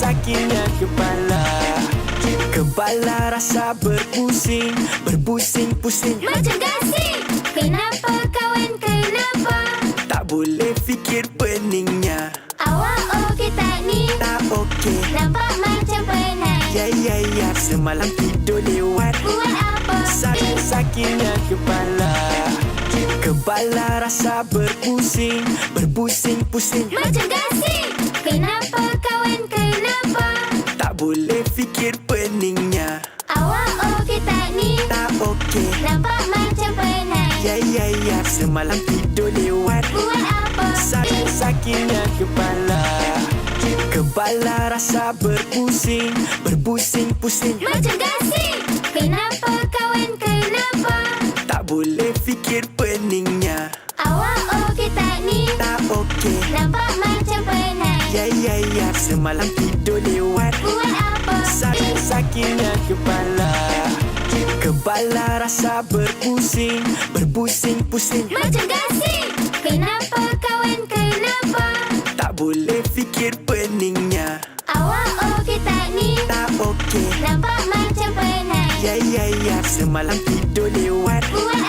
sakitnya kepala. Kepala rasa berpusing, berpusing-pusing macam gasing. Kenapa kawan, kenapa? tak boleh fikir peningnya. Awak okey tak ni? Tak okey. Nampak macam penat. Ya, semalam tidur lewat. Buat apa? Sakitnya kepala. Kepala rasa berpusing, berpusing-pusing Macam gasing. Kenapa kawan, kenapa? tak boleh fikir peningnya. Awak okey tak ni? Tak okey. Nampak macam penat. Ya, semalam tidur lewat. Buat apa? Sakitnya kepala. Kepala rasa berpusing, berpusing-pusing Macam gasing. Kenapa kawan, kenapa? tak boleh fikir peningnya. Awak okey tak ni? Tak okey. Nampak macam penat. Ya, semalam tidur lewat. Buat apa? Sakitnya kepala. Kepala rasa berpusing, berpusing-pusing Macam gasing. Kenapa kawan, kenapa? tak boleh fikir peningnya. Awak okey tak ni? Tak okey. Nampak macam penat. Ya, semalam tidur lewat. Buat